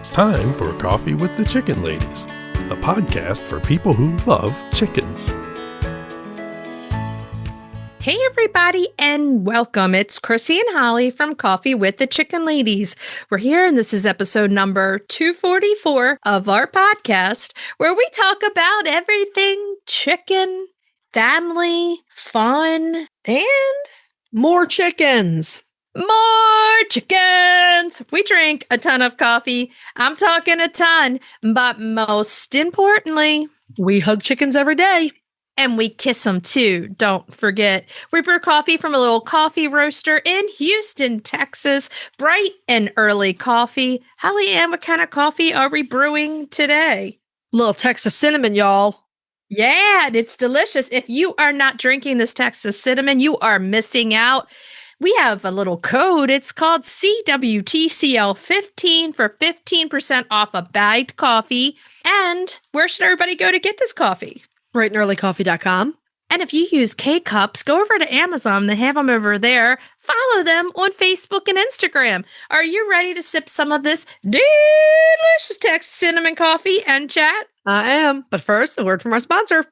It's time for Coffee with the Chicken Ladies, a podcast for people who love chickens. Hey everybody, and welcome. It's Chrisie&Holly from Coffee with the Chicken Ladies. We're here, and this is episode number 244 of our podcast, where we talk about everything chicken, family, fun, and more chickens. More chickens! We drink a ton of coffee. I'm talking a ton, but most importantly, we hug chickens every day. And we kiss them too, don't forget. We brew coffee from a little coffee roaster in Houston, Texas. Bright and early coffee. Holly Ann, what kind of coffee are we brewing today? Little Texas cinnamon, y'all. Yeah, and it's delicious. If you are not drinking this Texas cinnamon, you are missing out. We have a little code. It's called CWTCL 15 for 15% off a bagged coffee. And where should everybody go to get this coffee? brightandearlycoffee.com. And if you use K-Cups, go over to Amazon. They have them over there. Follow them on Facebook and Instagram. Are you ready to sip some of this delicious Texas cinnamon coffee and chat? I am. But first, a word from our sponsor.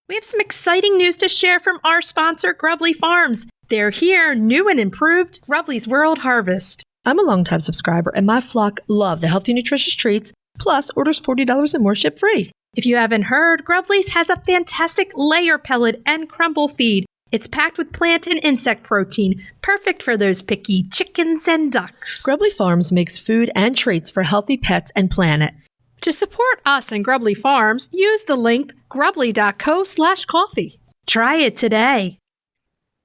We have some exciting news to share from our sponsor, Grubbly Farms. They're here, new and improved, Grubbly's World Harvest. I'm a longtime subscriber, and my flock love the healthy, nutritious treats, plus orders $40 and more ship free. If you haven't heard, Grubbly's has a fantastic layer pellet and crumble feed. It's packed with plant and insect protein, perfect for those picky chickens and ducks. Grubbly Farms makes food and treats for healthy pets and planet. To support us and Grubbly Farms, use the link grubbly.co/coffee. Try it today.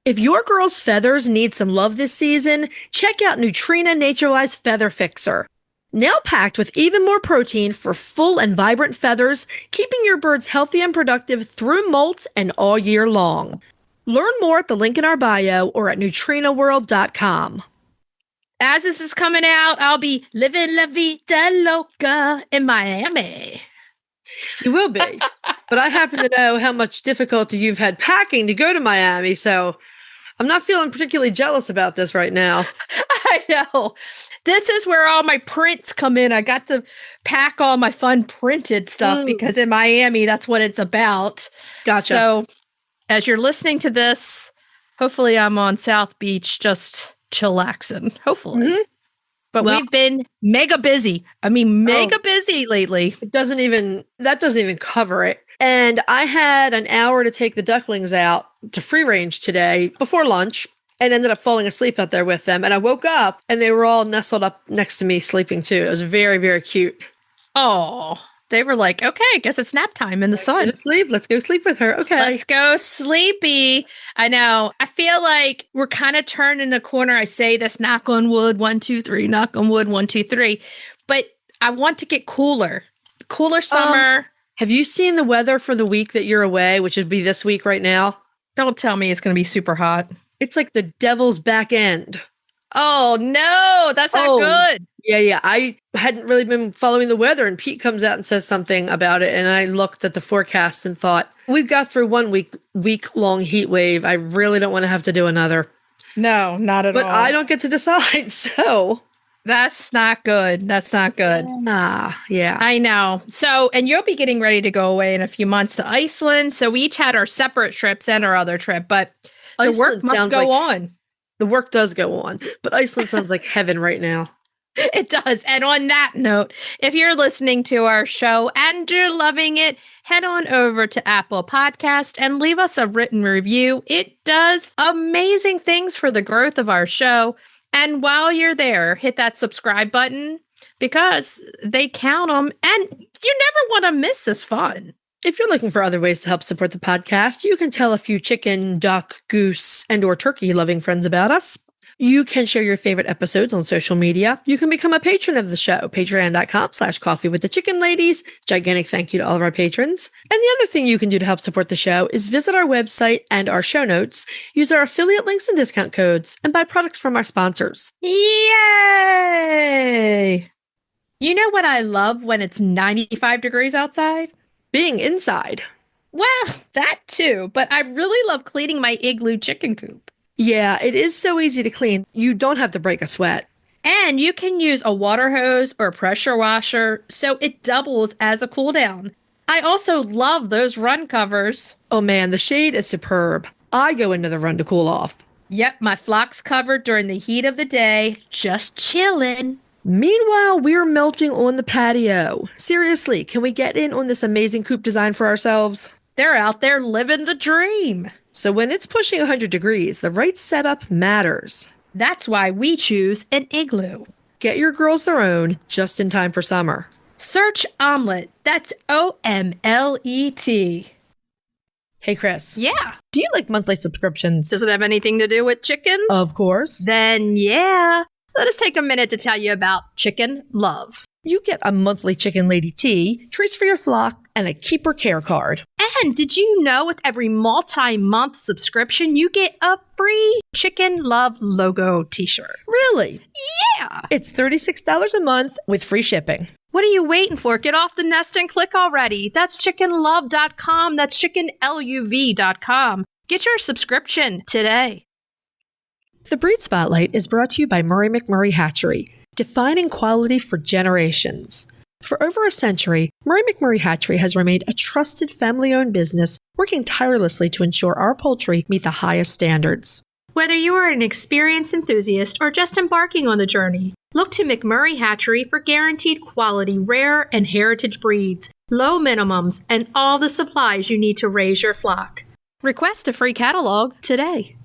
If your girl's feathers need some love this season, check out Nutrena Naturalized Feather Fixer. Now packed with even more protein for full and vibrant feathers, keeping your birds healthy and productive through molt and all year long. Learn more at the link in our bio or at NutrenaWorld.com. As this is coming out, I'll be living la vida loca in Miami. You will be. But I happen to know how much difficulty you've had packing to go to Miami, so I'm not feeling particularly jealous about this right now. I know. This is where all my prints come in. I got to pack all my fun printed stuff because in Miami, that's what it's about. Gotcha. So as you're listening to this, hopefully I'm on South Beach just chillaxing. Hopefully. Mm-hmm. But we've been mega busy. Mega busy lately. That doesn't even cover it. And I had an hour to take the ducklings out to free range today before lunch and ended up falling asleep out there with them. And I woke up and they were all nestled up next to me sleeping too. It was very, very cute. Oh, they were like, okay, I guess it's nap time in the sun. Let's go sleep with her. Okay. Let's go sleepy. I know. I feel like we're kind of turning a corner. I say this, knock on wood, 1, 2, 3, knock on wood, 1, 2, 3. But I want to get cooler. Cooler summer. Have you seen the weather for the week that you're away, which would be this week right now? Don't tell me it's going to be super hot. It's like the devil's back end. Oh, no, that's not good. Yeah. I hadn't really been following the weather, and Pete comes out and says something about it, and I looked at the forecast and thought, we've got through 1 week-long heat wave. I really don't want to have to do another. No, not at all. But I don't get to decide, so... That's not good. That's not good. Yeah. I know. So, and you'll be getting ready to go away in a few months to Iceland. So we each had our separate trips and our other trip, but the work must go on. The work does go on, but Iceland sounds like heaven right now. It does. And on that note, if you're listening to our show and you're loving it, head on over to Apple Podcast and leave us a written review. It does amazing things for the growth of our show. And while you're there, hit that subscribe button because they count them and you never want to miss this fun. If you're looking for other ways to help support the podcast, you can tell a few chicken, duck, goose, and or turkey loving friends about us. You can share your favorite episodes on social media. You can become a patron of the show, patreon.com/coffeewiththechickenladies. Gigantic thank you to all of our patrons. And the other thing you can do to help support the show is visit our website and our show notes, use our affiliate links and discount codes, and buy products from our sponsors. Yay! You know what I love when it's 95 degrees outside? Being inside. Well, that too, but I really love cleaning my igloo chicken coop. Yeah, it is so easy to clean. You don't have to break a sweat. And you can use a water hose or pressure washer so it doubles as a cool down. I also love those run covers. Oh man, the shade is superb. I go into the run to cool off. Yep, my flock's covered during the heat of the day, just chillin'. Meanwhile, we're melting on the patio. Seriously, can we get in on this amazing coop design for ourselves? They're out there living the dream. So when it's pushing 100 degrees, the right setup matters. That's why we choose an igloo. Get your girls their own just in time for summer. Search Omelette. That's OMLET. Hey, Chris. Yeah. Do you like monthly subscriptions? Does it have anything to do with chickens? Of course. Then yeah. Let us take a minute to tell you about Chicken Love. You get a monthly Chicken Lady tea, treats for your flock, and a keeper care card. And did you know with every multi-month subscription, you get a free Chicken Love logo t-shirt? Really? Yeah. It's $36 a month with free shipping. What are you waiting for? Get off the nest and click already. That's chickenlove.com. That's chickenluv.com. Get your subscription today. The Breed Spotlight is brought to you by Murray McMurray Hatchery, defining quality for generations. For over a century, Murray McMurray Hatchery has remained a trusted family-owned business, working tirelessly to ensure our poultry meet the highest standards. Whether you are an experienced enthusiast or just embarking on the journey, look to McMurray Hatchery for guaranteed quality, rare and heritage breeds, low minimums, and all the supplies you need to raise your flock. Request a free catalog today.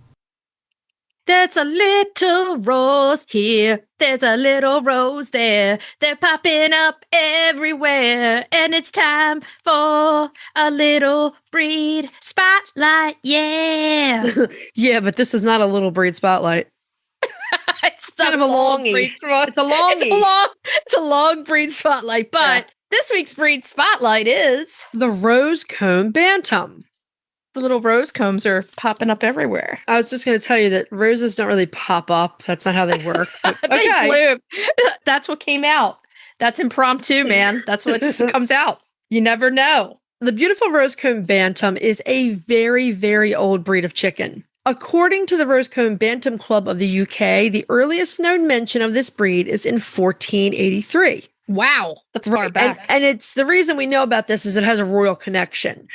There's a little rose here, there's a little rose there. They're popping up everywhere, and it's time for a little breed spotlight, yeah. Yeah, but this is not a little Breed Spotlight. It's kind of a longie. Breed spotlight. It's a longie. It's a long breed spotlight, but this week's breed spotlight is The Rose Comb Bantam. the little rose combs are popping up everywhere. I was just going to tell you that roses don't really pop up. That's not how they work. But, They bloom. That's what came out. That's impromptu, man. That's what just comes out. You never know. The beautiful Rose Comb Bantam is a very, very old breed of chicken. According to the Rose Comb Bantam Club of the UK, the earliest known mention of this breed is in 1483. Wow. That's far back. And it's the reason we know about this is it has a royal connection.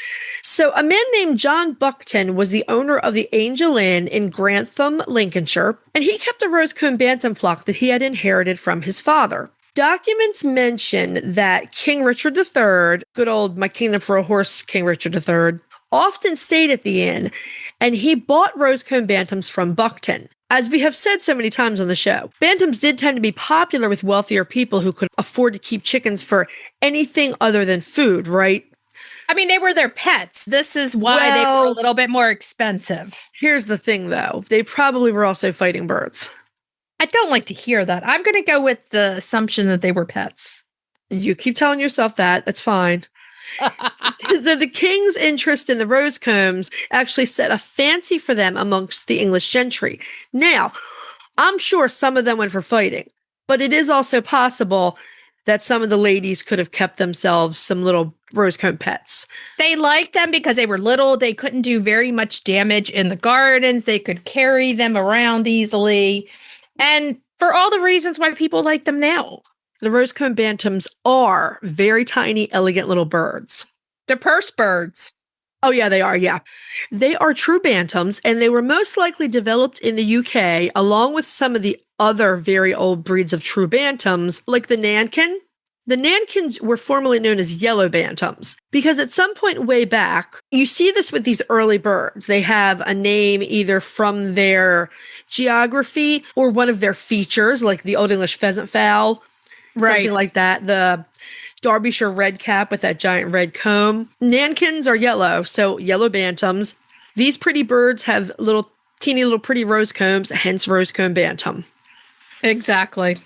So a man named John Buckton was the owner of the Angel Inn in Grantham, Lincolnshire, and he kept a Rose Comb Bantam flock that he had inherited from his father. Documents mention that King Richard III, good old My Kingdom for a Horse King Richard III, often stayed at the inn, and he bought Rose Comb Bantams from Buckton. As we have said so many times on the show, Bantams did tend to be popular with wealthier people who could afford to keep chickens for anything other than food, right? I mean, they were their pets. This is why they were a little bit more expensive. Here's the thing, though. They probably were also fighting birds. I don't like to hear that. I'm going to go with the assumption that they were pets. You keep telling yourself that. That's fine. So the king's interest in the rose combs actually set a fancy for them amongst the English gentry. Now, I'm sure some of them went for fighting, but it is also possible that some of the ladies could have kept themselves some little rose comb pets. They liked them because they were little. They couldn't do very much damage in the gardens. They could carry them around easily. And for all the reasons why people like them now. The Rose Comb Bantams are very tiny, elegant little birds. They're purse birds. Oh, yeah, they are. Yeah. They are true bantams, and they were most likely developed in the UK along with some of the other very old breeds of true bantams, like the Nankin. The Nankins were formerly known as yellow bantams because at some point way back, you see this with these early birds. They have a name either from their geography or one of their features, like the Old English pheasant fowl. Something like that. The Derbyshire redcap with that giant red comb. Nankins are yellow, so yellow bantams. These pretty birds have teeny little pretty rose combs, hence Rose Comb Bantam. Exactly.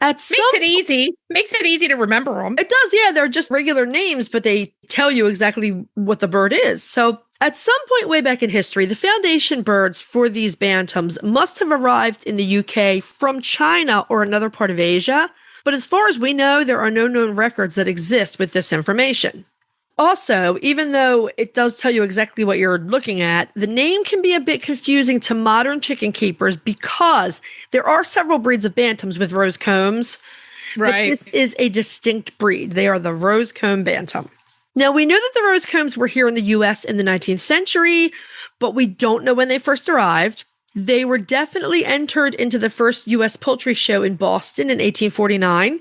Makes it easy to remember them. It does, yeah. They're just regular names, but they tell you exactly what the bird is. So at some point way back in history, the foundation birds for these bantams must have arrived in the UK from China or another part of Asia. But as far as we know, there are no known records that exist with this information. Also, even though it does tell you exactly what you're looking at, the name can be a bit confusing to modern chicken keepers because there are several breeds of bantams with rose combs. But this is a distinct breed. They are the Rose Comb Bantam. Now, we know that the rose combs were here in the U.S. in the 19th century, but we don't know when they first arrived. They were definitely entered into the first U.S. poultry show in Boston in 1849.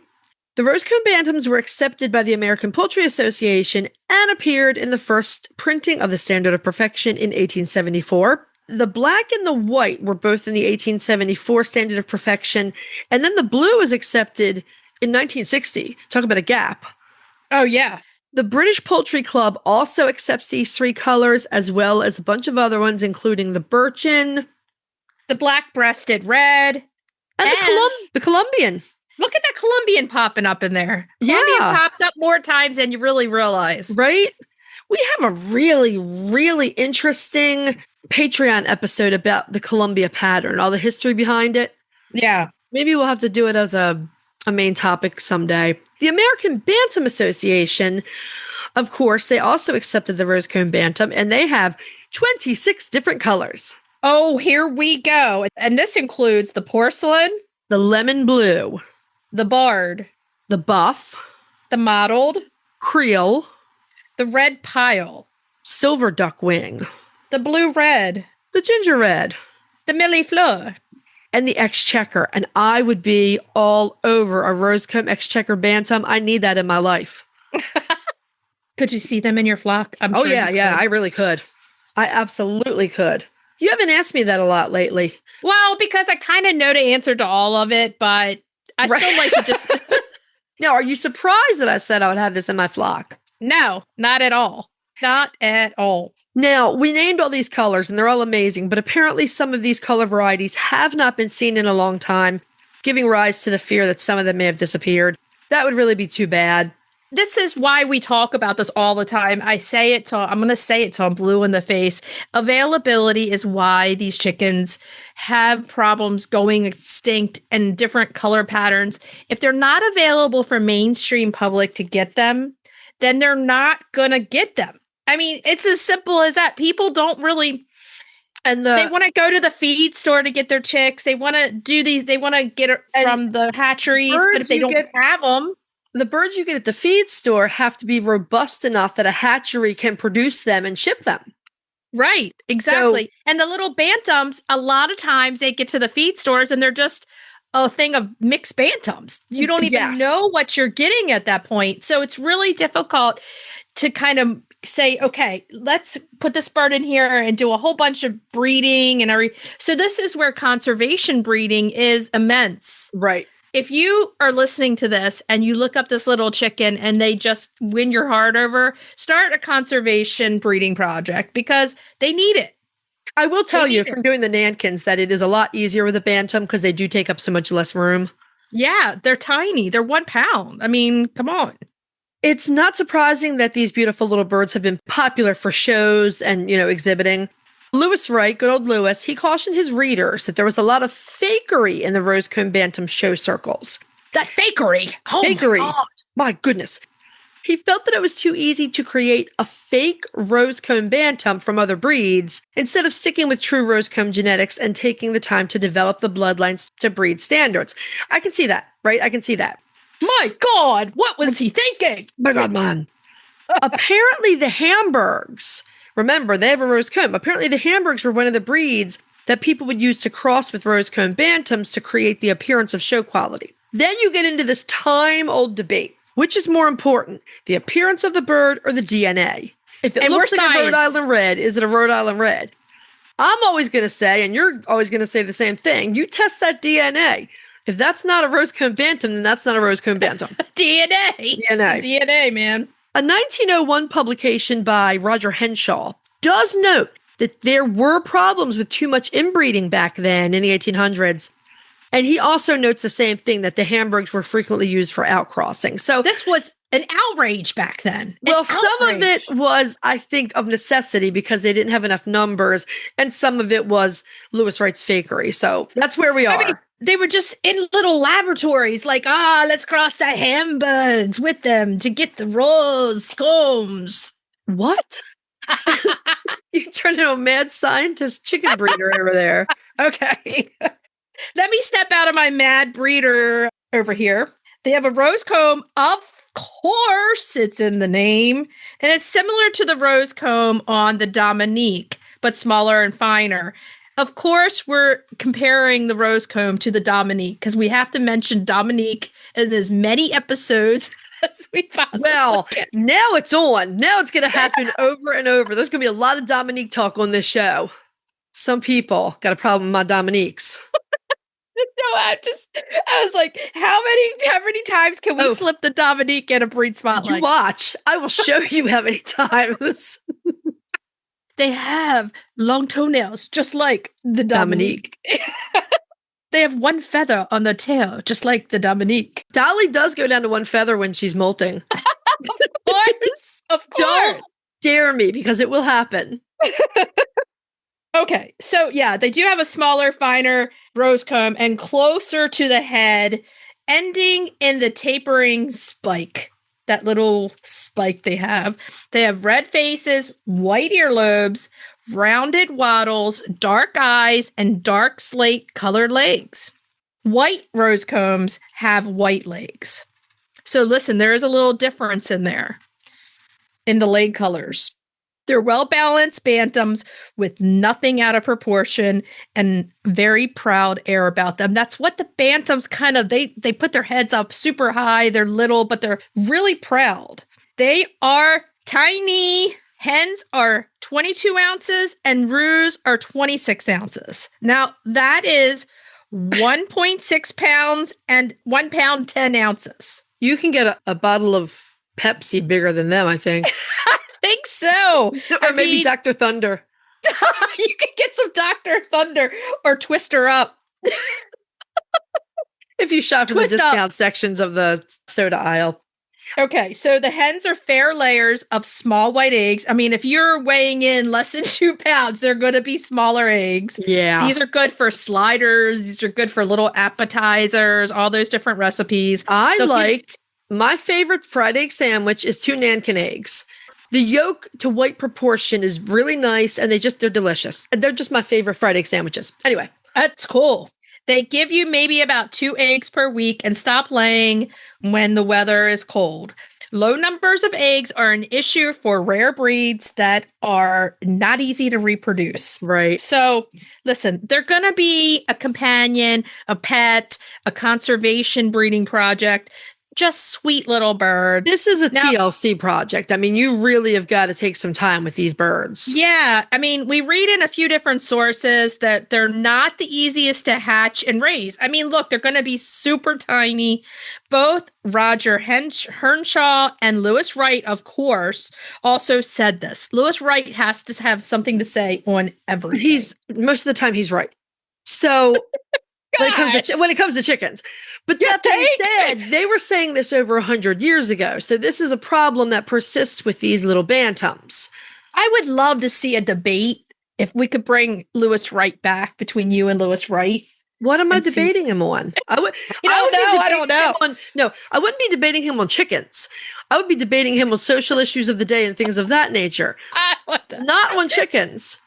The Rose Comb Bantams were accepted by the American Poultry Association and appeared in the first printing of the Standard of Perfection in 1874. The black and the white were both in the 1874 Standard of Perfection, and then the blue was accepted in 1960. Talk about a gap. Oh, yeah. The British Poultry Club also accepts these three colors, as well as a bunch of other ones, including the birchen, the black-breasted red, and the Colombian. Look at that Colombian popping up in there. Colombian pops up more times than you really realize. Right? We have a really, really interesting Patreon episode about the Columbia pattern, all the history behind it. Yeah. Maybe we'll have to do it as a main topic someday. The American Bantam Association, of course, they also accepted the Rose Comb Bantam, and they have 26 different colors. Oh, here we go. And this includes the porcelain, the lemon blue, the barred, the buff, the mottled, creole, the red pile, silver duck wing, the blue red, the ginger red, the millefleur, and the exchequer. And I would be all over a Rose Comb exchequer bantam. I need that in my life. Could you see them in your flock? I'm sure yeah, I really could. I absolutely could. You haven't asked me that a lot lately. Well, because I kind of know the answer to all of it, but I still like to just... Now, are you surprised that I said I would have this in my flock? No, not at all. Not at all. Now, we named all these colors, and they're all amazing, but apparently some of these color varieties have not been seen in a long time, giving rise to the fear that some of them may have disappeared. That would really be too bad. This is why we talk about this all the time. I'm going to say it till I'm blue in the face. Availability is why these chickens have problems going extinct and different color patterns. If they're not available for mainstream public to get them, then they're not going to get them. I mean, it's as simple as that. People don't really... And they want to go to the feed store to get their chicks. They want to do these. They want to get it from the hatcheries. But if they don't have them... The birds you get at the feed store have to be robust enough that a hatchery can produce them and ship them. Right, exactly. So, and the little bantams, a lot of times they get to the feed stores and they're just a thing of mixed bantams. You don't even know what you're getting at that point. So it's really difficult to kind of say, okay, let's put this bird in here and do a whole bunch of breeding and so this is where conservation breeding is immense. Right. If you are listening to this and you look up this little chicken and they just win your heart over, start a conservation breeding project because they need it. I will tell you from doing the Nankins that it is a lot easier with a bantam because they do take up so much less room. Yeah, they're tiny. They're 1 pound. I mean, come on. It's not surprising that these beautiful little birds have been popular for shows and, exhibiting. Lewis Wright, good old Lewis, he cautioned his readers that there was a lot of fakery in the Rose Comb Bantam show circles. That fakery? Oh, fakery. My goodness. He felt that it was too easy to create a fake Rose Comb Bantam from other breeds instead of sticking with true Rose Comb genetics and taking the time to develop the bloodlines to breed standards. I can see that, right? I can see that. My God, what was he thinking? My God, man. Apparently the Hamburgs... Remember, they have a Rose Comb. Apparently, the Hamburgs were one of the breeds that people would use to cross with Rose Comb Bantams to create the appearance of show quality. Then you get into this time-old debate. Which is more important, the appearance of the bird or the DNA? If it looks like a Rhode Island Red, is it a Rhode Island Red? I'm always going to say, and you're always going to say the same thing, you test that DNA. If that's not a Rose Comb Bantam, then that's not a Rose Comb Bantam. DNA, man. A 1901 publication by Roger Henshaw does note that there were problems with too much inbreeding back then in the 1800s. And he also notes the same thing, that the Hamburgs were frequently used for outcrossing. So this was an outrage back then. Some of it was, I think, of necessity because they didn't have enough numbers. And some of it was Lewis Wright's fakery. So that's where we are. I mean, they were just in little laboratories, like, let's cross that hambugs with them to get the rose combs. What? You turn into a mad scientist chicken breeder over there. Okay. Let me step out of my mad breeder over here. They have a rose comb. Of course, it's in the name. And it's similar to the rose comb on the Dominique, but smaller and finer. Of course, we're comparing the rose comb to the Dominique because we have to mention Dominique in as many episodes as we possibly can. Now it's on. Now it's going to happen over and over. There's going to be a lot of Dominique talk on this show. Some people got a problem with my Dominiques. No, I was like, how many times can we slip the Dominique in a breed spotlight? You watch. I will show you how many times. They have long toenails, just like the Dominique. They have one feather on their tail, just like the Dominique. Dolly does go down to one feather when she's molting. Of course. Don't dare me, because it will happen. Okay, so yeah, they do have a smaller, finer rose comb and closer to the head, ending in the tapering spike. That little spike they have. They have red faces, white earlobes, rounded wattles, dark eyes, and dark slate colored legs. White rose combs have white legs. So listen, there is a little difference in there in the leg colors. They're well-balanced bantams with nothing out of proportion and very proud air about them. That's what the bantams kind of, they put their heads up super high. They're little, but they're really proud. They are tiny. Hens are 22 ounces and roos are 26 ounces. Now, that is 1.6 pounds and 1 pound, 10 ounces. You can get a bottle of Pepsi bigger than them, I think. Think so. Or maybe Dr. Thunder. You can get some Dr. Thunder or Twister Up. If you shop in the discount sections of the soda aisle. Okay, so the hens are fair layers of small white eggs. I mean, if you're weighing in less than 2 pounds, they're going to be smaller eggs. Yeah. These are good for sliders. These are good for little appetizers, all those different recipes. My favorite fried egg sandwich is 2 Nankin eggs. The yolk to white proportion is really nice, and they're delicious. They're just my favorite fried egg sandwiches. Anyway. That's cool. They give you maybe about 2 eggs per week and stop laying when the weather is cold. Low numbers of eggs are an issue for rare breeds that are not easy to reproduce. Right. So listen, they're going to be a companion, a pet, a conservation breeding project. Just sweet little birds. This is a TLC project. I mean, you really have got to take some time with these birds. Yeah. I mean, we read in a few different sources that they're not the easiest to hatch and raise. I mean, look, they're going to be super tiny. Both Roger Hernshaw and Lewis Wright, of course, also said this. Lewis Wright has to have something to say on everything. Most of the time he's right. So when it comes to chickens. But that being said, they were saying this over 100 years ago. So this is a problem that persists with these little bantams. I would love to see a debate if we could bring Lewis Wright back between you and Lewis Wright. What am I debating him on? I don't know. No, I wouldn't be debating him on chickens. I would be debating him on social issues of the day and things of that nature. Not on chickens.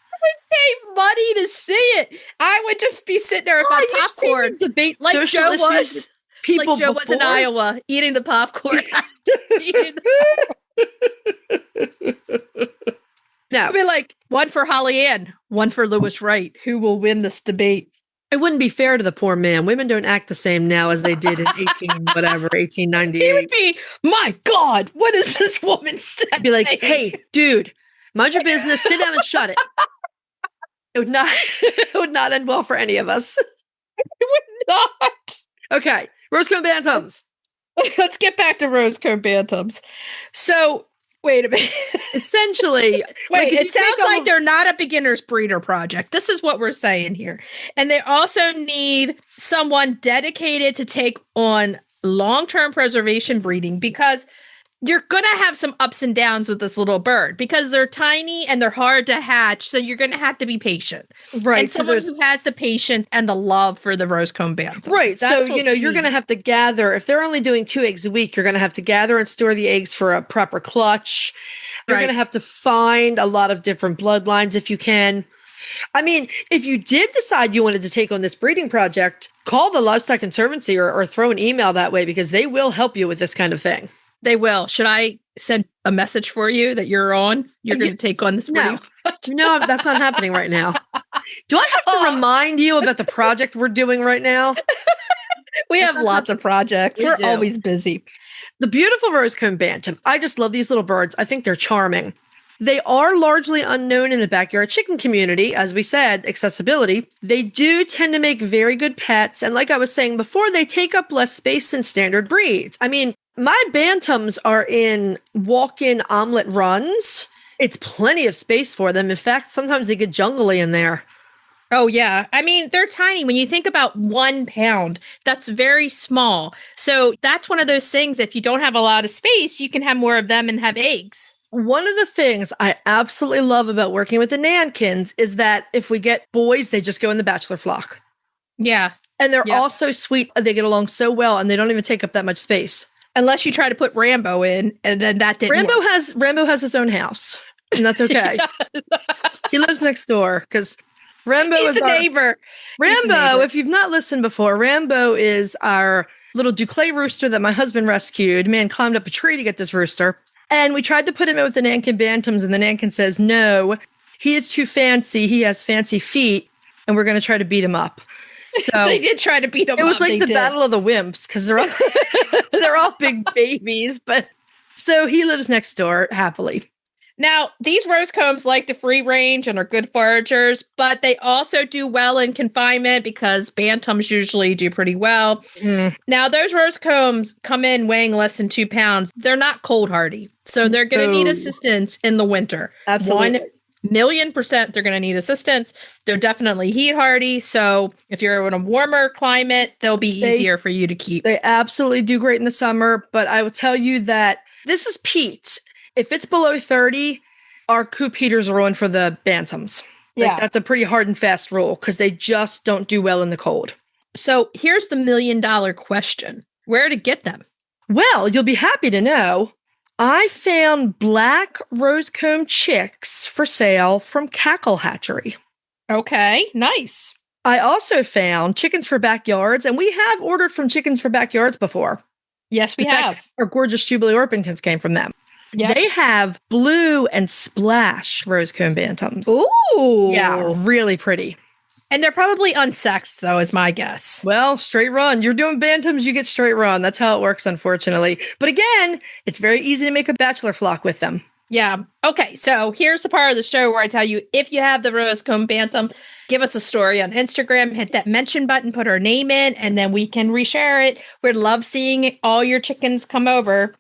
Pay money to see it. I would just be sitting there with my popcorn. Debate like social Joe issues. Was, people like Joe before. was in Iowa eating the popcorn. No, I'd be like, one for Holly Ann, one for Lewis Wright. Who will win this debate? It wouldn't be fair to the poor man. Women don't act the same now as they did in 1898. He would be, my God, what is this woman saying? I'd be like, hey, dude, mind your business. Sit down and shut it. It would not end well for any of us. It would not. Okay, Rose Comb Bantams. Let's get back to Rose Comb Bantams. So, wait a minute. Essentially, it sounds like they're not a beginner's breeder project. This is what we're saying here. And they also need someone dedicated to take on long-term preservation breeding because you're going to have some ups and downs with this little bird because they're tiny and they're hard to hatch. So you're going to have to be patient. Right. And someone who has the patience and the love for the Rose Comb Bantam. Right. That's So, you're going to have to gather. If they're only doing 2 eggs a week, you're going to have to gather and store the eggs for a proper clutch. You're going to have to find a lot of different bloodlines if you can. I mean, if you did decide you wanted to take on this breeding project, call the Livestock Conservancy or throw an email that way because they will help you with this kind of thing. They will. Should I send a message for you that you're on? You're going to take on this breeding? No, that's not happening right now. Do I have to remind you about the project we're doing right now? We have lots of projects. We're always busy. The beautiful Rose Comb Bantam. I just love these little birds. I think they're charming. They are largely unknown in the backyard chicken community. As we said, accessibility. They do tend to make very good pets. And like I was saying before, they take up less space than standard breeds. I mean, my bantams are in walk-in omelet runs. It's plenty of space for them. In fact, sometimes they get jungly in there. Oh, yeah. I mean, they're tiny. When you think about 1 pound, that's very small. So that's one of those things. If you don't have a lot of space, you can have more of them and have eggs. One of the things I absolutely love about working with the Nankins is that if we get boys, they just go in the bachelor flock. Yeah. And they're all so sweet. They get along so well, and they don't even take up that much space. Unless you try to put Rambo in, and then that didn't work. Rambo has his own house, and that's okay. He lives next door because Rambo is a neighbor. Rambo, if you've not listened before, Rambo is our little Duclay rooster that my husband rescued. Man climbed up a tree to get this rooster. And we tried to put him in with the Nankin Bantams, and the Nankin says, no, he is too fancy. He has fancy feet, and we're going to try to beat him up. So they did try to beat him up. It was like the battle of the wimps because they're all big babies. But so he lives next door happily. Now, these rose combs like to free range and are good foragers, but they also do well in confinement because bantams usually do pretty well. Now, those rose combs come in weighing less than 2 pounds. They're not cold hardy, so they're going to need assistance in the winter. Absolutely. 1,000,000% they're going to need assistance. They're definitely heat hardy, so if you're in a warmer climate, they'll be easier for you to keep. They absolutely do great in the summer, but I will tell you that this is peat. If it's below 30, our coop heaters are on for the bantams. Like, that's a pretty hard and fast rule because they just don't do well in the cold. So here's the $1 million question. Where to get them? Well, you'll be happy to know I found black rose comb chicks for sale from Cackle Hatchery. Okay, nice. I also found chickens for backyards, and we have ordered from Chickens for Backyards before. Yes, we have. Our gorgeous Jubilee Orpingtons came from them. Yep. They have blue and splash rose comb bantams. Ooh. Yeah, really pretty. And they're probably unsexed, though, is my guess. Well, straight run. You're doing bantams, you get straight run. That's how it works, unfortunately. But again, it's very easy to make a bachelor flock with them. Yeah. Okay, so here's the part of the show where I tell you, if you have the Rose Comb Bantam, give us a story on Instagram, hit that mention button, put our name in, and then we can reshare it. We'd love seeing all your chickens come over.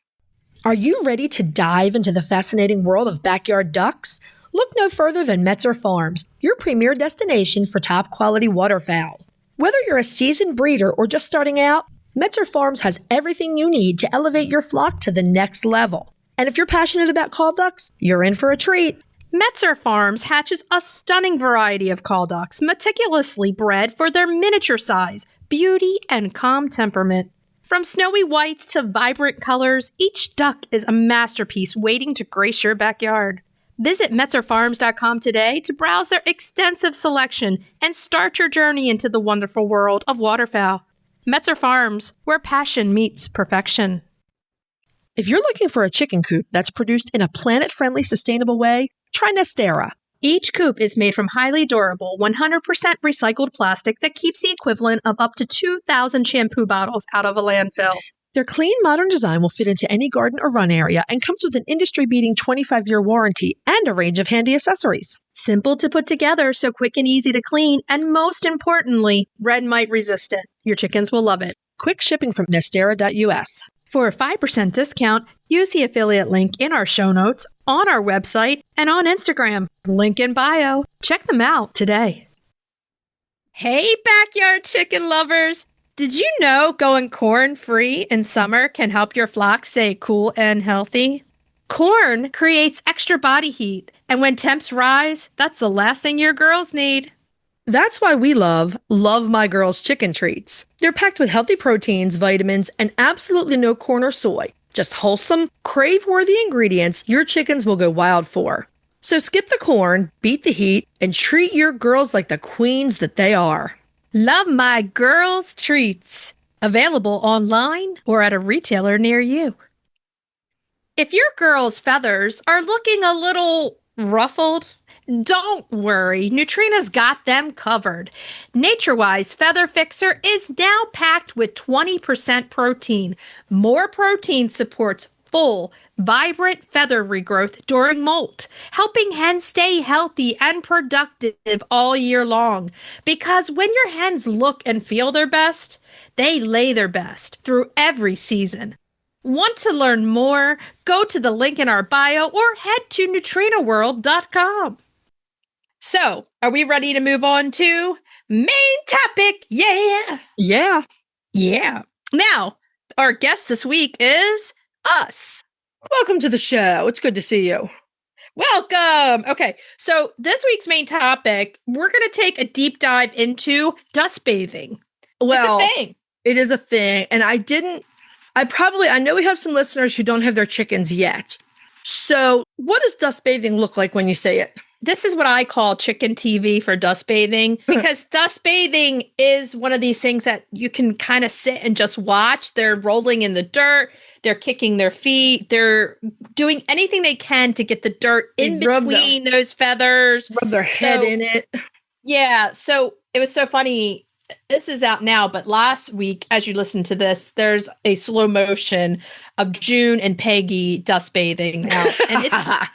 Are you ready to dive into the fascinating world of backyard ducks? Look no further than Metzer Farms, your premier destination for top quality waterfowl. Whether you're a seasoned breeder or just starting out, Metzer Farms has everything you need to elevate your flock to the next level. And if you're passionate about call ducks, you're in for a treat. Metzer Farms hatches a stunning variety of call ducks, meticulously bred for their miniature size, beauty, and calm temperament. From snowy whites to vibrant colors, each duck is a masterpiece waiting to grace your backyard. Visit MetzerFarms.com today to browse their extensive selection and start your journey into the wonderful world of waterfowl. Metzer Farms, where passion meets perfection. If you're looking for a chicken coop that's produced in a planet-friendly, sustainable way, try Nestera. Each coop is made from highly durable, 100% recycled plastic that keeps the equivalent of up to 2,000 shampoo bottles out of a landfill. Their clean, modern design will fit into any garden or run area and comes with an industry-beating 25-year warranty and a range of handy accessories. Simple to put together, so quick and easy to clean, and most importantly, red mite resistant. Your chickens will love it. Quick shipping from Nestera US. For a 5% discount, use the affiliate link in our show notes, on our website, and on Instagram. Link in bio. Check them out today. Hey, backyard chicken lovers! Did you know going corn-free in summer can help your flock stay cool and healthy? Corn creates extra body heat, and when temps rise, that's the last thing your girls need. That's why we love My Girls chicken treats. They're packed with healthy proteins, vitamins, and absolutely no corn or soy. Just wholesome, crave-worthy ingredients your chickens will go wild for. So skip the corn, beat the heat, and treat your girls like the queens that they are. Love My Girls treats. Available online or at a retailer near you. If your girl's feathers are looking a little ruffled, don't worry. Neutrina's got them covered. NatureWise Feather Fixer is now packed with 20% protein. More protein supports full, vibrant feather regrowth during molt, helping hens stay healthy and productive all year long. Because when your hens look and feel their best, they lay their best through every season. Want to learn more? Go to the link in our bio or head to neutrinaworld.com. So, are we ready to move on to main topic? Yeah. Yeah. Yeah. Now, our guest this week is us. Welcome to the show. It's good to see you. Welcome. Okay, so this week's main topic, we're going to take a deep dive into dust bathing. Well, it's a thing. It is a thing. And I know we have some listeners who don't have their chickens yet. So what does dust bathing look like when you say it? This is what I call chicken TV for dust bathing, because dust bathing is one of these things that you can kind of sit and just watch. They're rolling in the dirt. They're kicking their feet. They're doing anything they can to get the dirt in between those feathers. Rub their head in it. Yeah. So it was so funny. This is out now, but last week, as you listen to this, there's a slow motion of June and Peggy dust bathing out. And it's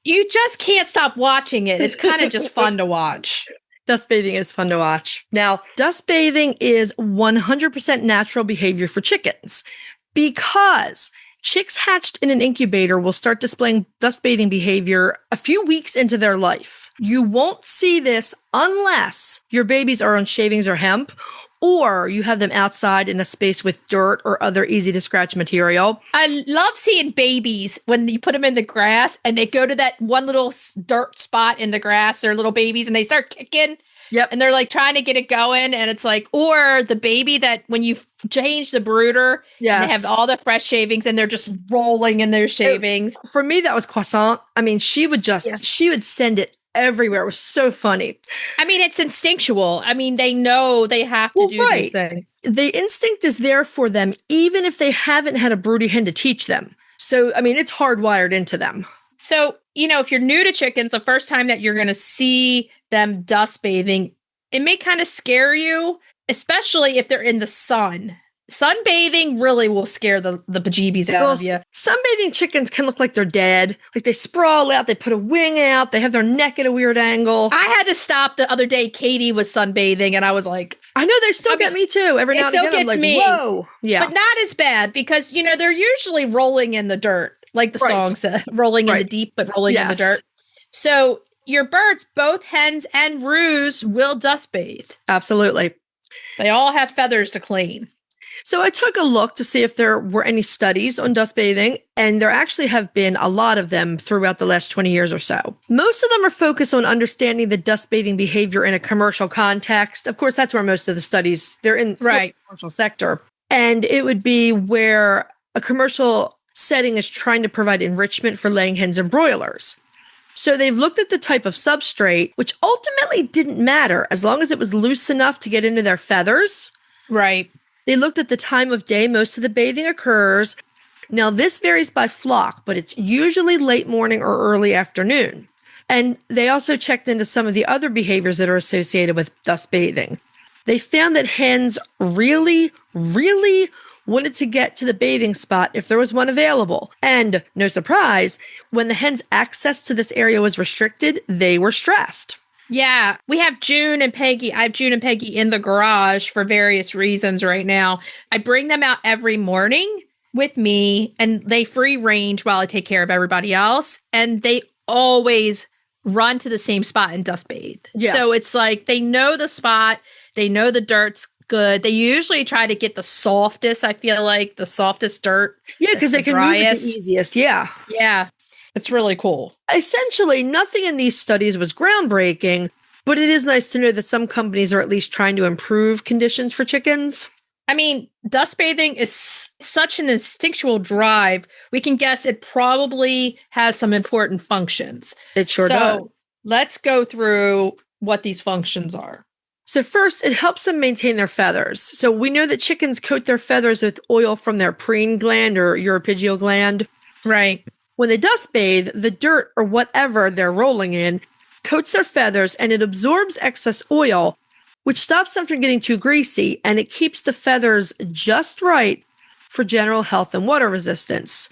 you just can't stop watching it. It's kind of just fun to watch. Dust bathing is fun to watch. Now, dust bathing is 100% natural behavior for chickens because chicks hatched in an incubator will start displaying dust bathing behavior a few weeks into their life. You won't see this unless your babies are on shavings or hemp, or you have them outside in a space with dirt or other easy to scratch material. I love seeing babies when you put them in the grass and they go to that one little dirt spot in the grass. They're little babies and they start kicking. Yep. And they're like trying to get it going. And it's like, or the baby that when you change the brooder, yes, and they have all the fresh shavings and they're just rolling in their shavings. For me, that was croissant. I mean, she would send it everywhere. It was so funny. I mean, it's instinctual. I mean, they know they have to do these things. The instinct is there for them, even if they haven't had a broody hen to teach them. So, I mean, it's hardwired into them. So, if you're new to chickens, the first time that you're going to see them dust bathing, it may kind of scare you, especially if they're in the sun. Sunbathing really will scare the bejeebies out of you. Sunbathing chickens can look like they're dead. Like they sprawl out, they put a wing out, they have their neck at a weird angle. I had to stop the other day. Katie was sunbathing and I was like, I know they still get me too. Every now and again, I'm like, me. Whoa. Yeah. But not as bad because, they're usually rolling in the dirt, like the song said, rolling in the deep, but rolling in the dirt. So your birds, both hens and roos, will dust bathe. Absolutely. They all have feathers to clean. So I took a look to see if there were any studies on dust bathing, and there actually have been a lot of them throughout the last 20 years or so. Most of them are focused on understanding the dust bathing behavior in a commercial context. Of course, that's where most of the studies, they're in the commercial sector. And it would be where a commercial setting is trying to provide enrichment for laying hens and broilers. So they've looked at the type of substrate, which ultimately didn't matter as long as it was loose enough to get into their feathers. Right. They looked at the time of day most of the bathing occurs. Now, this varies by flock, but it's usually late morning or early afternoon. And they also checked into some of the other behaviors that are associated with dust bathing. They found that hens really, really wanted to get to the bathing spot if there was one available. And no surprise, when the hens' access to this area was restricted, they were stressed. Yeah, we have June and Peggy. I have June and Peggy in the garage for various reasons right now. I bring them out every morning with me and they free range while I take care of everybody else. And they always run to the same spot and dust bathe. Yeah. So it's like they know the spot, they know the dirt's good. They usually try to get the softest, I feel like, the softest dirt. Yeah, because they can move it the easiest. Yeah. Yeah. It's really cool. Essentially, nothing in these studies was groundbreaking, but it is nice to know that some companies are at least trying to improve conditions for chickens. I mean, dust bathing is such an instinctual drive. We can guess it probably has some important functions. It sure does. Let's go through what these functions are. So first, it helps them maintain their feathers. So we know that chickens coat their feathers with oil from their preen gland or uropygial gland. Right. When they dust bathe, the dirt or whatever they're rolling in coats their feathers and it absorbs excess oil, which stops them from getting too greasy, and it keeps the feathers just right for general health and water resistance.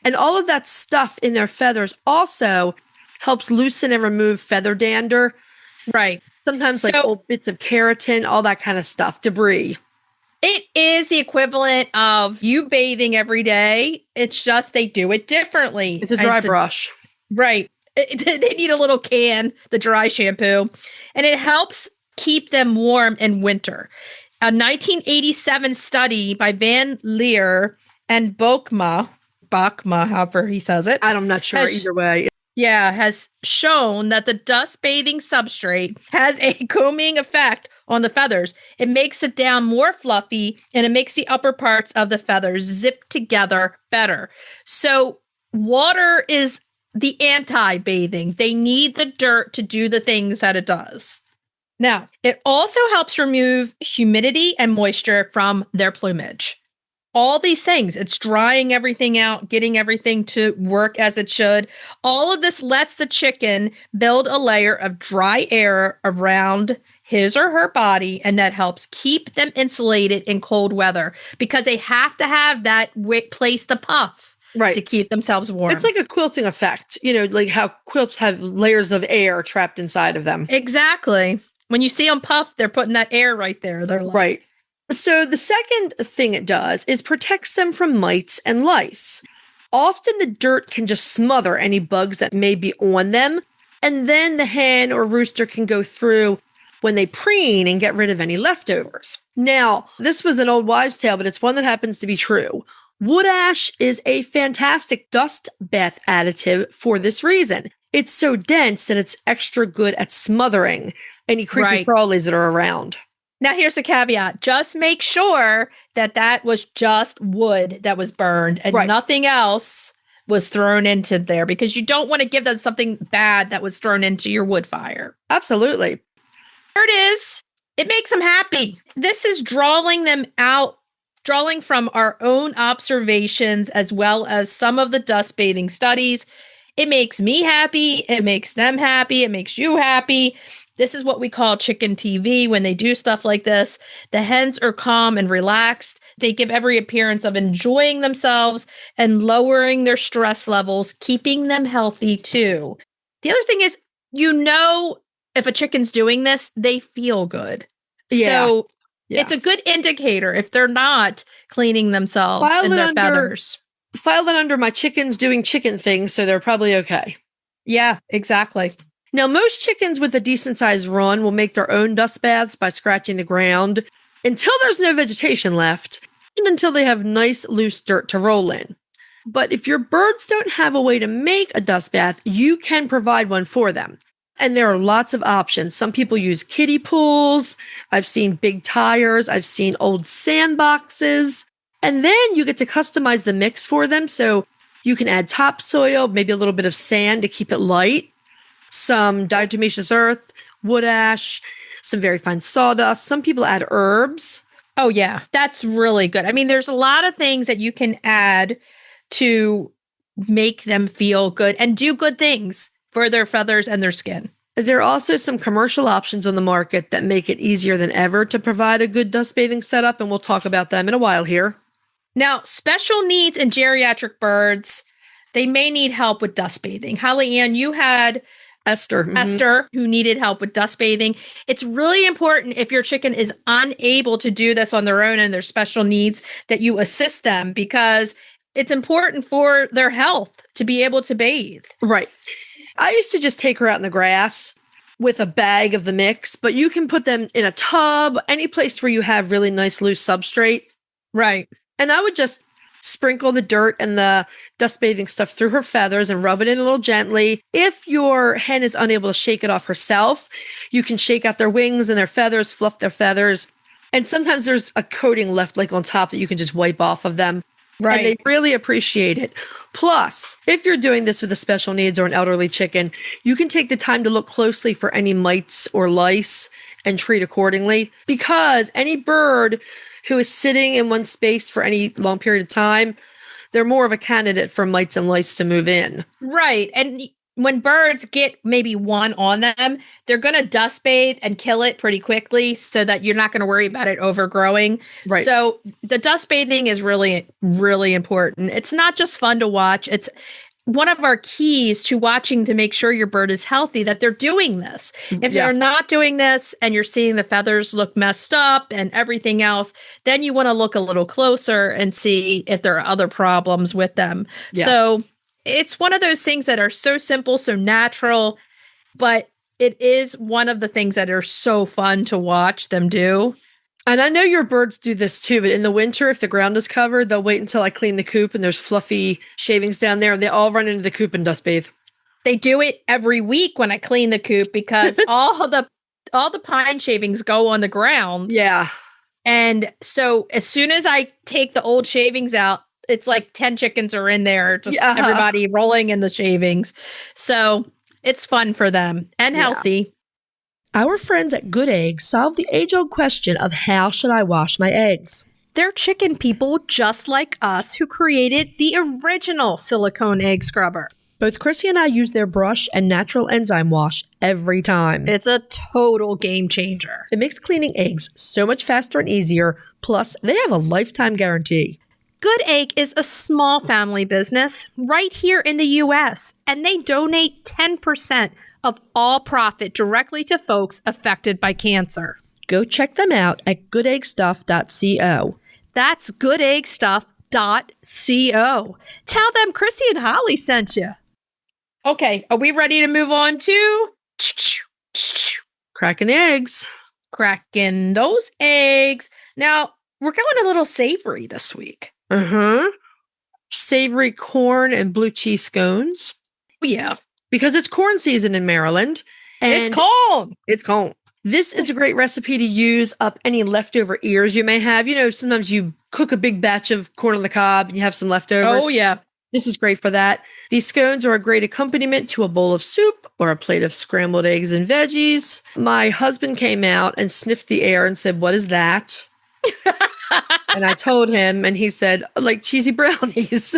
And all of that stuff in their feathers also helps loosen and remove feather dander. Right. Sometimes like old bits of keratin, all that kind of stuff, debris. It is the equivalent of you bathing every day. It's just they do it differently. It's a dry brush. Right. They need a little can, the dry shampoo, and it helps keep them warm in winter. A 1987 study by Van Leer and Bokma, however he says it. I'm not sure either way. Yeah, has shown that the dust bathing substrate has a combing effect on the feathers. It makes it down more fluffy and it makes the upper parts of the feathers zip together better. So water is the anti-bathing. They need the dirt to do the things that it does. Now, it also helps remove humidity and moisture from their plumage. All these things, it's drying everything out, getting everything to work as it should. All of this lets the chicken build a layer of dry air around his or her body, and that helps keep them insulated in cold weather because they have to have that place to puff to keep themselves warm. It's like a quilting effect, like how quilts have layers of air trapped inside of them. Exactly. When you see them puff, they're putting that air right there. They're like, right. So the second thing it does is protects them from mites and lice. Often the dirt can just smother any bugs that may be on them, and then the hen or rooster can go through when they preen and get rid of any leftovers. Now, this was an old wives' tale, but it's one that happens to be true. Wood ash is a fantastic dust bath additive for this reason. It's so dense that it's extra good at smothering any creepy crawlies that are around. Now, here's a caveat. Just make sure that that was just wood that was burned and nothing else was thrown into there, because you don't want to give them something bad that was thrown into your wood fire. Absolutely. There it is. It makes them happy. This is drawing them out, drawing from our own observations as well as some of the dust bathing studies. It makes me happy. It makes them happy. It makes you happy. This is what we call chicken TV when they do stuff like this. The hens are calm and relaxed. They give every appearance of enjoying themselves and lowering their stress levels, keeping them healthy too. The other thing is, if a chicken's doing this, they feel good. Yeah. So it's a good indicator if they're not cleaning themselves and their feathers. File that under my chickens doing chicken things, so they're probably okay. Yeah, exactly. Now, most chickens with a decent-sized run will make their own dust baths by scratching the ground until there's no vegetation left and until they have nice, loose dirt to roll in. But if your birds don't have a way to make a dust bath, you can provide one for them. And there are lots of options. Some people use kiddie pools. I've seen big tires. I've seen old sandboxes. And then you get to customize the mix for them. So you can add topsoil, maybe a little bit of sand to keep it light, some diatomaceous earth, wood ash, some very fine sawdust. Some people add herbs. Oh, yeah. That's really good. I mean, there's a lot of things that you can add to make them feel good and do good things for their feathers and their skin. There are also some commercial options on the market that make it easier than ever to provide a good dust bathing setup, and we'll talk about them in a while here. Now, special needs and geriatric birds, they may need help with dust bathing. Holly Ann, you had Esther, who needed help with dust bathing. It's really important if your chicken is unable to do this on their own and their special needs that you assist them, because it's important for their health to be able to bathe. Right. I used to just take her out in the grass with a bag of the mix, but you can put them in a tub, any place where you have really nice loose substrate. Right. And I would just sprinkle the dirt and the dust bathing stuff through her feathers and rub it in a little gently. If your hen is unable to shake it off herself, you can shake out their wings and their feathers, fluff their feathers. And sometimes there's a coating left like on top that you can just wipe off of them. Right. And they really appreciate it. Plus, if you're doing this with a special needs or an elderly chicken, you can take the time to look closely for any mites or lice and treat accordingly. Because any bird who is sitting in one space for any long period of time, they're more of a candidate for mites and lice to move in. Right. And when birds get maybe one on them, they're going to dust bathe and kill it pretty quickly so that you're not going to worry about it overgrowing. Right. So the dust bathing is really, really important. It's not just fun to watch. It's one of our keys to watching to make sure your bird is healthy, that they're doing this. If they're not doing this and you're seeing the feathers look messed up and everything else, then you want to look a little closer and see if there are other problems with them. Yeah. So it's one of those things that are so simple, so natural, but it is one of the things that are so fun to watch them do. And I know your birds do this too, but in the winter, if the ground is covered, they'll wait until I clean the coop and there's fluffy shavings down there and they all run into the coop and dust bathe. They do it every week when I clean the coop because all the pine shavings go on the ground. Yeah. And so as soon as I take the old shavings out, it's like 10 chickens are in there, just everybody rolling in the shavings. So it's fun for them and healthy. Our friends at Good Eggs solved the age-old question of how should I wash my eggs? They're chicken people just like us who created the original silicone egg scrubber. Both Chrissy and I use their brush and natural enzyme wash every time. It's a total game changer. It makes cleaning eggs so much faster and easier. Plus, they have a lifetime guarantee. Good Egg is a small family business right here in the U.S., and they donate 10% of all profit directly to folks affected by cancer. Go check them out at goodeggstuff.co. That's goodeggstuff.co. Tell them Chrisie&Holly sent you. Okay, are we ready to move on to Cracking the eggs? Cracking those eggs. Now, we're going a little savory this week. Savory corn and blue cheese scones. Oh, yeah. Because it's corn season in Maryland. And it's cold. It's cold. This is a great recipe to use up any leftover ears you may have. You know, sometimes you cook a big batch of corn on the cob and you have some leftovers. Oh, yeah. This is great for that. These scones are a great accompaniment to a bowl of soup or a plate of scrambled eggs and veggies. My husband came out and sniffed the air and said, "What is that?" And I told him, and he said, "Like cheesy brownies."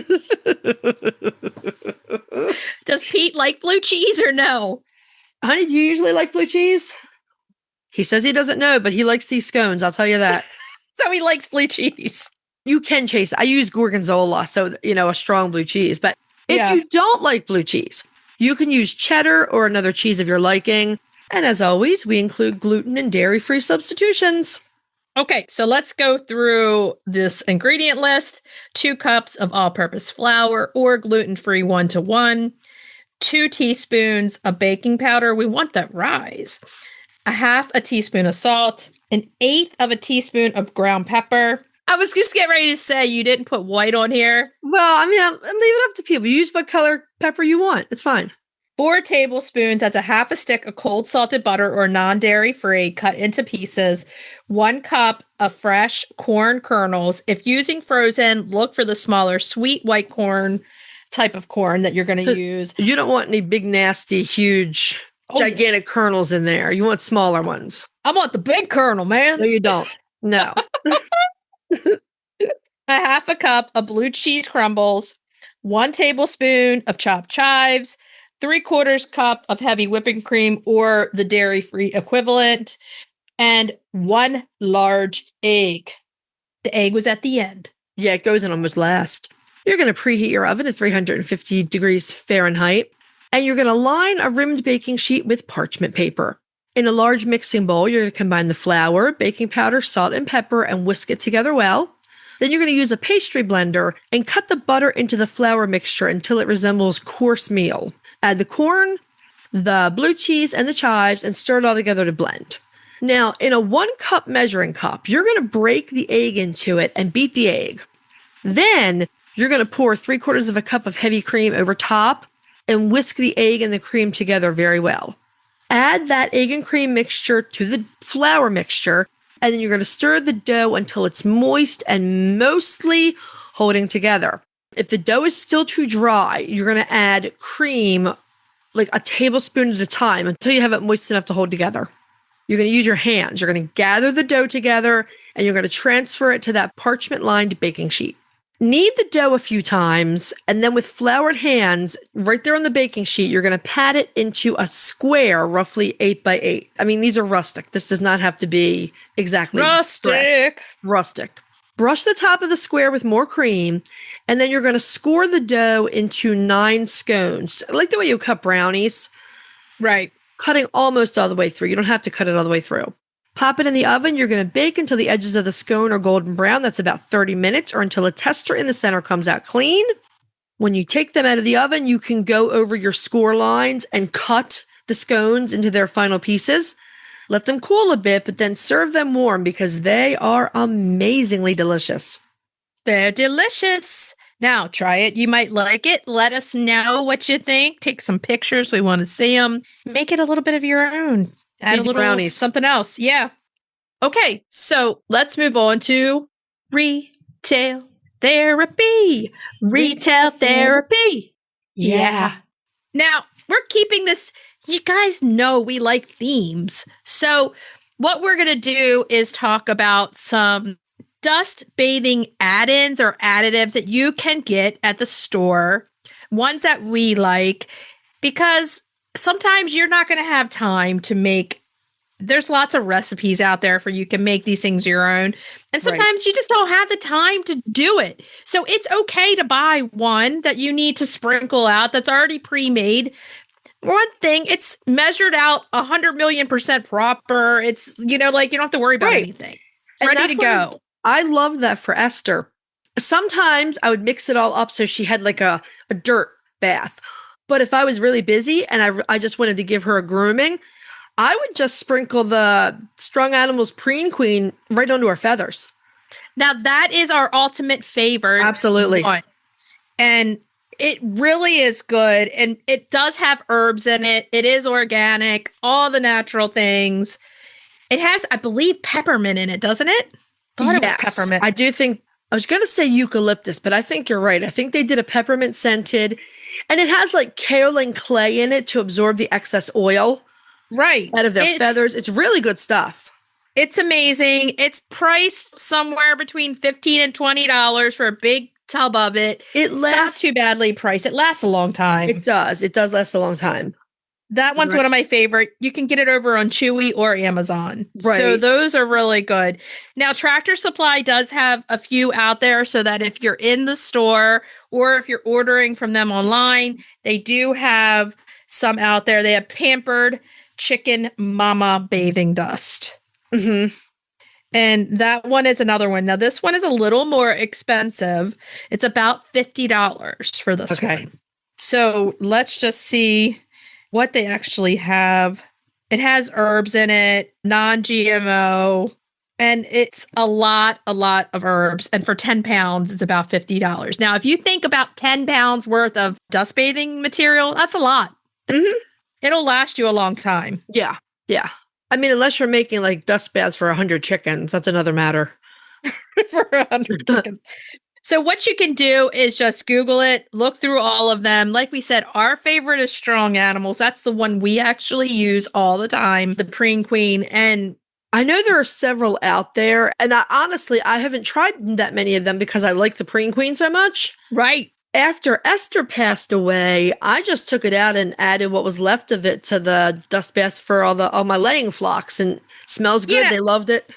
Does Pete like blue cheese or no? Honey, do you usually like blue cheese? He says he doesn't know, but he likes these scones. I'll tell you that. So he likes blue cheese. You can chase. I use gorgonzola, so, you know, a strong blue cheese. But if you don't like blue cheese, you can use cheddar or another cheese of your liking. And as always, we include gluten and dairy-free substitutions. Okay, so let's go through this ingredient list. 2 cups of all-purpose flour or gluten-free 1-to-1. 2 teaspoons of baking powder. We want that rise. 1/2 a teaspoon of salt. 1/8 of a teaspoon of ground pepper. I was just getting ready to say you didn't put white on here. Well, I mean, I'm leaving it up to people. Use what color pepper you want. It's fine. 4 tablespoons, that's 1/2 a stick of cold salted butter or non-dairy free, cut into pieces. 1 cup of fresh corn kernels. If using frozen, look for the smaller sweet white corn type of corn that you're going to use. You don't want any big, nasty, huge, gigantic kernels in there. You want smaller ones. I want the big kernel, man. No, you don't. No. 1/2 a cup of blue cheese crumbles. 1 tablespoon of chopped chives. 3/4 cup of heavy whipping cream or the dairy-free equivalent, and 1 large egg. The egg was at the end. Yeah, it goes in almost last. You're going to preheat your oven to 350 degrees Fahrenheit, and you're going to line a rimmed baking sheet with parchment paper. In a large mixing bowl, you're going to combine the flour, baking powder, salt, and pepper, and whisk it together well. Then you're going to use a pastry blender and cut the butter into the flour mixture until it resembles coarse meal. Add the corn, the blue cheese, and the chives, and stir it all together to blend. Now, in a 1 cup measuring cup, you're going to break the egg into it and beat the egg. Then you're going to pour 3/4 of a cup of heavy cream over top and whisk the egg and the cream together very well. Add that egg and cream mixture to the flour mixture, and then you're going to stir the dough until it's moist and mostly holding together. If the dough is still too dry, you're going to add cream like a tablespoon at a time until you have it moist enough to hold together. You're going to use your hands. You're going to gather the dough together, and you're going to transfer it to that parchment-lined baking sheet. Knead the dough a few times, and then with floured hands, right there on the baking sheet, you're going to pat it into a square, roughly 8 by 8. I mean, these are rustic. This does not have to be exactly rustic. Rustic. Brush the top of the square with more cream, and then you're going to score the dough into 9 scones. I like the way you cut brownies. Right. Cutting almost all the way through. You don't have to cut it all the way through. Pop it in the oven. You're going to bake until the edges of the scone are golden brown. That's about 30 minutes, or until a tester in the center comes out clean. When you take them out of the oven, you can go over your score lines and cut the scones into their final pieces. Let them cool a bit, but then serve them warm because they are amazingly delicious. They're delicious. Now, try it. You might like it. Let us know what you think. Take some pictures. We want to see them. Make it a little bit of your own. Add Easy a little brownies. something else. Yeah. Okay, so let's move on to retail therapy. Retail therapy. Yeah. Now, we're keeping this. You guys know we like themes. So what we're going to do is talk about some dust bathing add-ins or additives that you can get at the store, ones that we like, because sometimes you're not going to have time to make. There's lots of recipes out there for you can make these things your own. And sometimes you just don't have the time to do it. So it's okay to buy one that you need to sprinkle out that's already pre-made. One thing, it's measured out 100 million% proper. It's, like you don't have to worry about anything. And ready to go. I love that for Esther. Sometimes I would mix it all up so she had like a dirt bath. But if I was really busy and I just wanted to give her a grooming, I would just sprinkle the Strong Animals Preen Queen right onto her feathers. Now, that is our ultimate favorite. Absolutely. One. And it really is good. And it does have herbs in it. It is organic, all the natural things. It has, I believe, peppermint in it, doesn't it? Yes. It was peppermint. I do think, I was going to say eucalyptus, but I think you're right. I think they did a peppermint scented, and it has like kaolin clay in it to absorb the excess oil. Right. Out of their feathers. It's really good stuff. It's amazing. It's priced somewhere between $15 and $20 for a big tub of it. It's not too badly priced. It lasts a long time. It does. It does last a long time. That one's one of my favorite. You can get it over on Chewy or Amazon. Right. So those are really good. Now, Tractor Supply does have a few out there so that if you're in the store or if you're ordering from them online, they do have some out there. They have Pampered Chicken Mama Bathing Dust. Mm-hmm. And that one is another one. Now, this one is a little more expensive. It's about $50 for this one. So let's just see what they actually have. It has herbs in it, non-GMO, and it's a lot of herbs. And for 10 pounds, it's about $50. Now, if you think about 10 pounds worth of dust bathing material, that's a lot. Mm-hmm. It'll last you a long time. Yeah. Yeah. I mean, unless you're making like dust baths for 100 chickens, that's another matter. For 100 chickens. So what you can do is just Google it, look through all of them. Like we said, our favorite is Strong Animals. That's the one we actually use all the time, the Preen Queen. And I know there are several out there. And I haven't tried that many of them because I like the Preen Queen so much. Right. After Esther passed away, I just took it out and added what was left of it to the dust baths for all my laying flocks, and smells good. They loved it.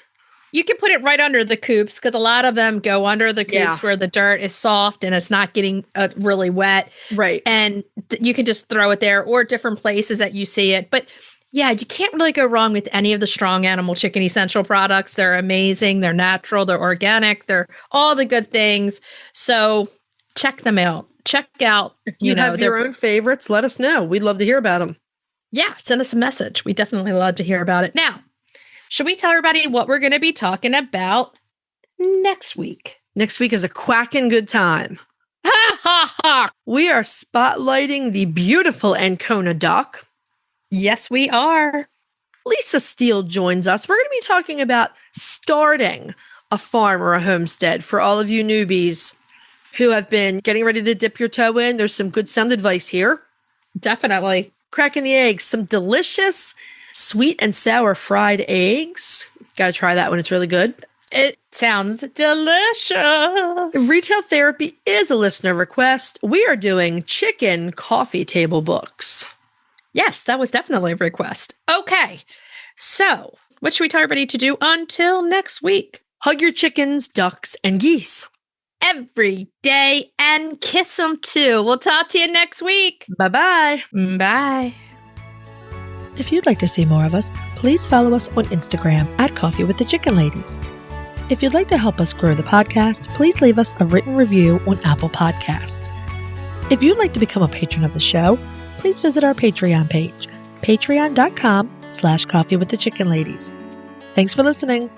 You can put it right under the coops because a lot of them go under the coops where the dirt is soft and it's not getting really wet. Right. And you can just throw it there or different places that you see it. But yeah, you can't really go wrong with any of the Strong Animal Chicken Essential products. They're amazing. They're natural. They're organic. They're all the good things. So check them out. Check out. If you have your own favorites, let us know. We'd love to hear about them. Yeah, send us a message. We definitely love to hear about it. Now, should we tell everybody what we're going to be talking about next week? Next week is a quacking good time. Ha ha ha! We are spotlighting the beautiful Ancona duck. Yes, we are. Lisa Steele joins us. We're going to be talking about starting a farm or a homestead for all of you newbies who have been getting ready to dip your toe in. There's some good sound advice here. Definitely. Cracking the eggs, some delicious sweet and sour fried eggs. Got to try that one. It's really good. It sounds delicious. Retail therapy is a listener request. We are doing chicken coffee table books. Yes, that was definitely a request. Okay, so what should we tell everybody to do until next week? Hug your chickens, ducks, and geese. Every day and kiss them too. We'll talk to you next week. Bye-bye. Bye. If you'd like to see more of us, please follow us on Instagram at Coffee with the Chicken Ladies. If you'd like to help us grow the podcast, please leave us a written review on Apple Podcasts. If you'd like to become a patron of the show, please visit our Patreon page, patreon.com/Coffee with the Chicken Ladies. Thanks for listening.